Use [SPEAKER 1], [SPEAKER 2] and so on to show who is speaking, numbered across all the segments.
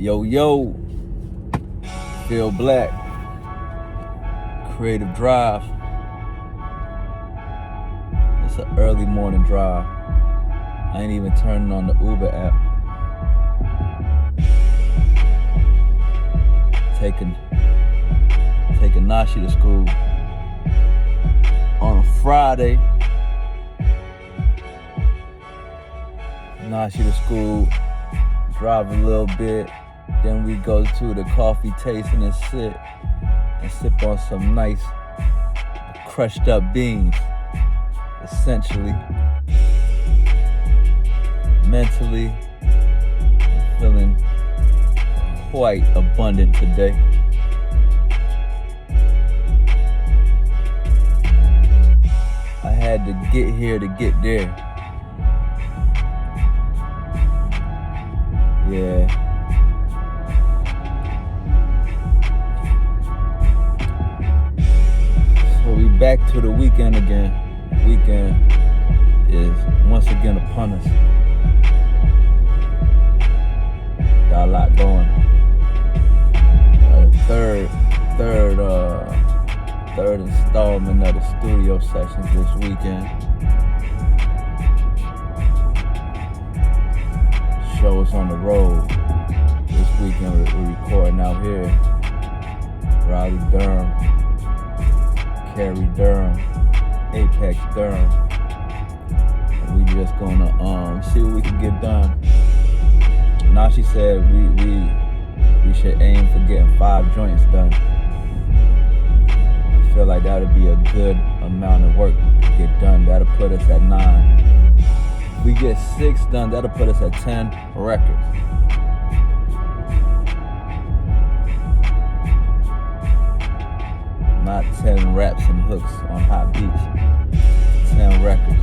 [SPEAKER 1] Yo, feel black, creative drive. It's an early morning drive. I ain't even turning on the Uber app. Taking Nashi to school on a Friday. Nashi to school, drive a little bit, then we go to the coffee tasting and sip on some nice crushed up beans. Essentially, mentally, I'm feeling quite abundant today. I had to get here to get there. Yeah. So we back to the weekend again. Weekend is once again upon us. Got a lot going. Third installment of the studio sessions this weekend. Shows on the road. This weekend we're recording out here. Raleigh, Durham, Cary, Durham, Apex, Durham. And we just gonna see what we can get done. Nashi said we should aim for getting 5 joints done. I feel like that would be a good amount of work to get done. That'll put us at 9. If we get 6 done, that'll put us at 10 records. Not 10 raps and hooks on hot beats. 10 records.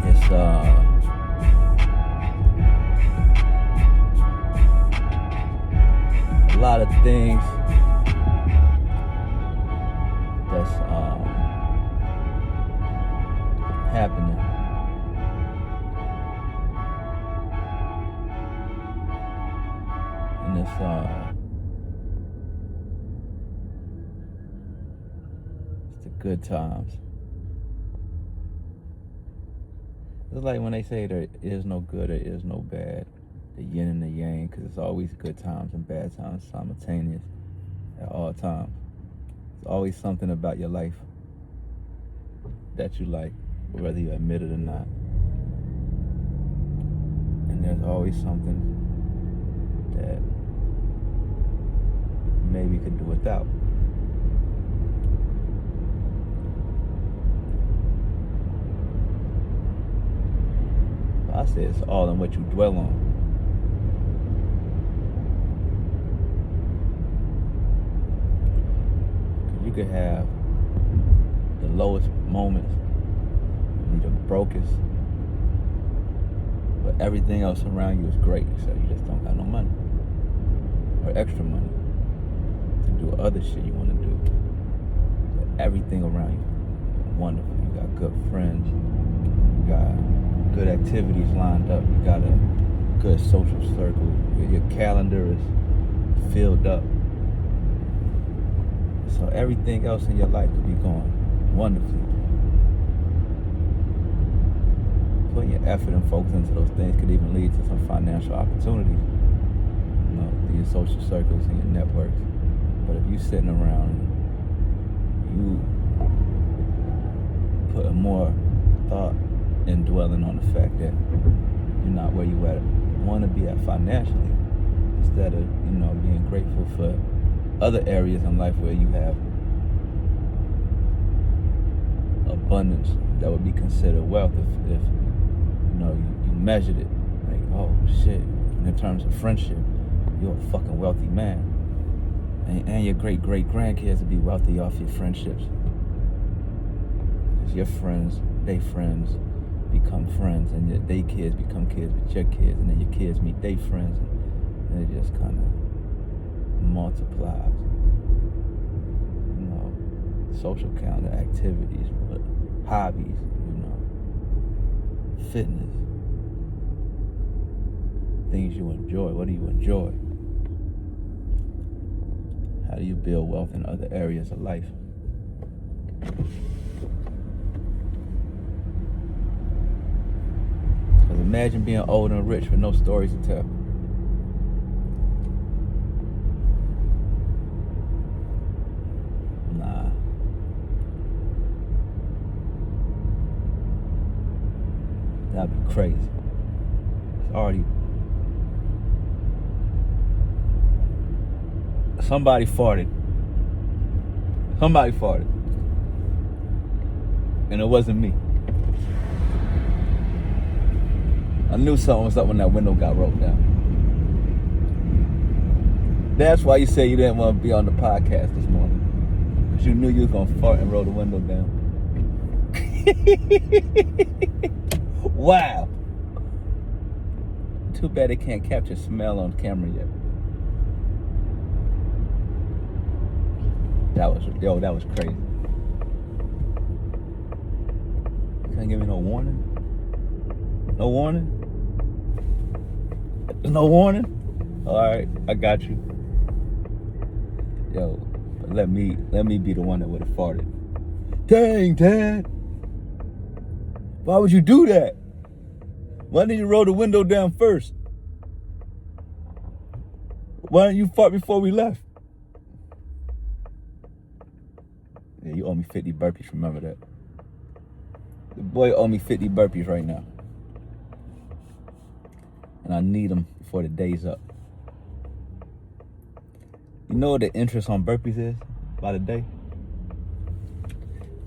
[SPEAKER 1] It's a lot of things that's happening. And it's the good times. It's like when they say there is no good, there is no bad, the yin and the yang, because it's always good times and bad times simultaneous at all times. There's always something about your life that you like, whether you admit it or not. And there's always something that maybe you could do without. But I say it's all in what you dwell on. You could have the lowest moments, be the brokest, but everything else around you is great, so you just don't got no money or extra money to do other shit you want to do. But everything around you is wonderful. You got good friends, you got good activities lined up, you got a good social circle, your calendar is filled up. So everything else in your life could be going wonderfully. Putting your effort and focus into those things could even lead to some financial opportunities, you know, through your social circles and your networks. But if you're sitting around and you put more thought in dwelling on the fact that you're not where you want to be at financially, instead of, you know, being grateful for other areas in life where you have abundance that would be considered wealth if you know you measured it like, oh shit, in terms of friendship, you're a fucking wealthy man, and your great grandkids would be wealthy off your friendships, because your friends, they friends become friends, and they kids become kids with your kids, and then your kids meet their friends, and it just kind of supplies, social calendar activities, hobbies, fitness, things you enjoy. What do you enjoy? How do you build wealth in other areas of life? Because imagine being old and rich with no stories to tell. Nah. That'd be crazy. It's already... Somebody farted. And it wasn't me. I knew something was up when that window got rolled down. That's why you said you didn't want to be on the podcast this morning. Because you knew you was going to fart and roll the window down. Wow. Too bad they can't capture smell on camera yet. That was crazy. Can't give me no warning? No warning? No warning? Alright, I got you. Yo, let me be the one that would have farted. Dang, Dad! Why would you do that? Why didn't you roll the window down first? Why didn't you fart before we left? Yeah, you owe me 50 burpees, remember that. The boy owe me 50 burpees right now. And I need them before the day's up. You know what the interest on burpees is by the day?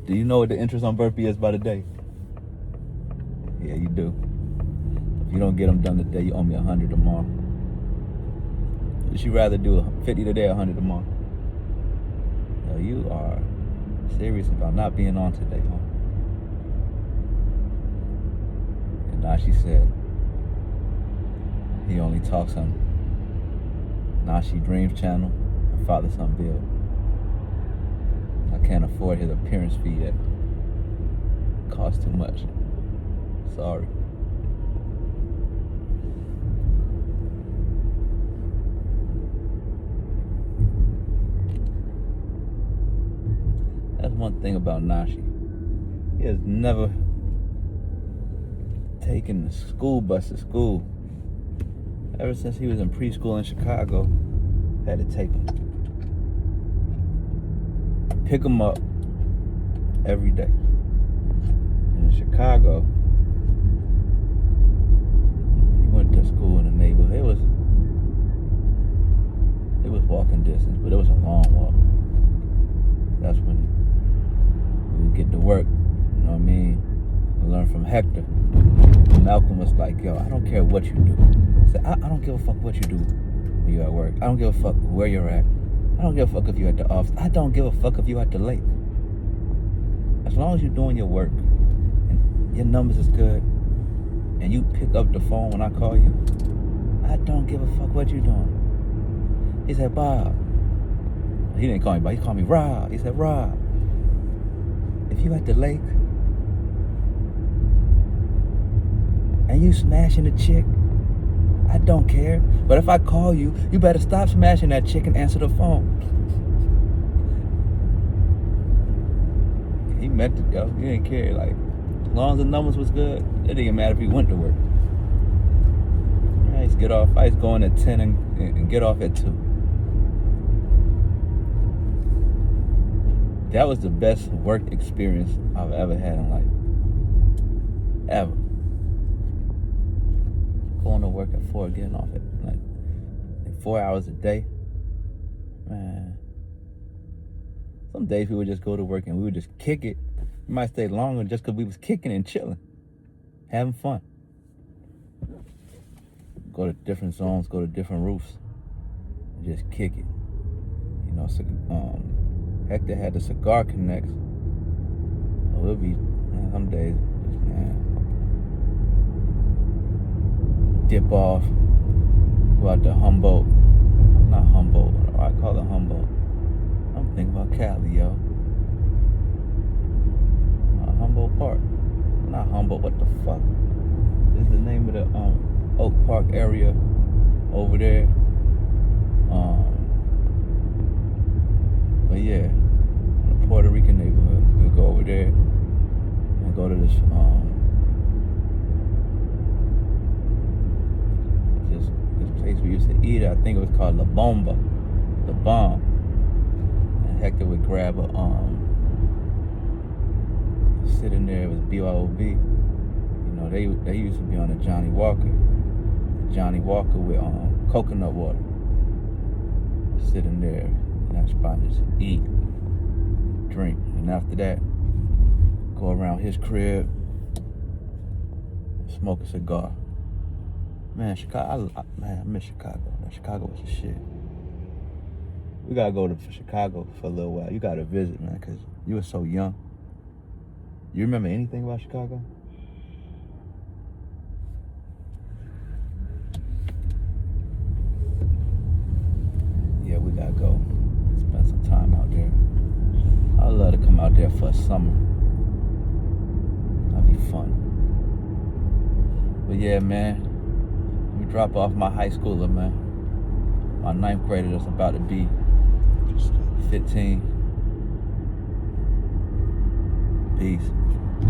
[SPEAKER 1] Do you know what the interest on burpee is by the day? Yeah, you do. If you don't get them done today, you owe me 100 tomorrow. Would you rather do 50 today or 100 tomorrow? Yo, you are serious about not being on today, huh? And Nashi said he only talks on Nashi Dreams channel and Father Son Bill. I can't afford his appearance fee yet. It costs too much. Sorry. That's one thing about Nashi. He has never taken the school bus to school. Ever since he was in preschool in Chicago, I had to take him. Pick him up every day. And in Chicago, he went to school in the neighborhood. It was walking distance, but it was a long walk. That's when we would get to work, you know what I mean? I learned from Hector. Malcolm was like, yo, I don't care what you do. I said, I don't give a fuck what you do when you're at work. I don't give a fuck where you're at. I don't give a fuck if you're at the office. I don't give a fuck if you're at the lake. As long as you're doing your work and your numbers is good and you pick up the phone when I call you, I don't give a fuck what you're doing. He said, Bob. He didn't call me Bob, he called me Rob. He said, Rob, if you at the lake and you smashing a chick, I don't care. But if I call you, you better stop smashing that chick and answer the phone. He meant it, yo. He didn't care. Like, as long as the numbers was good, it didn't matter if he went to work. I used to get off. I used to go in at 10 and get off at 2. That was the best work experience I've ever had in life. Ever. Going to work at 4, getting off at like 4 hours a day. Man. Some days we would just go to work and we would just kick it. We might stay longer just because we was kicking and chilling. Having fun. Go to different zones, go to different roofs. And just kick it. You know, so, Hector had the cigar connects. Oh, it'll be, man, some days, just, man, dip off, go out to Humboldt, not Humboldt, I call it Cali, yo. Humboldt Park. Not Humboldt, what the fuck is the name of the Oak Park area over there? But yeah, the Puerto Rican neighborhood. We'll go over there and go to this this place we used to eat at. I think it was called La Bomba, the Bomb. And Hector would grab a sitting there. It was BYOB. You know, they used to be on the Johnny Walker with coconut water. Sitting there in that spot, just eat, drink, and after that, go around his crib, smoke a cigar. Man, Chicago, I miss Chicago. Man, Chicago was the shit. We gotta go to Chicago for a little while. You gotta visit, man, because you were so young. You remember anything about Chicago? Yeah, we gotta go spend some time out there. I'd love to come out there for a summer. That'd be fun. But yeah, man, let me drop off my high schooler, man. My 9th grader that's about to be 15. Peace.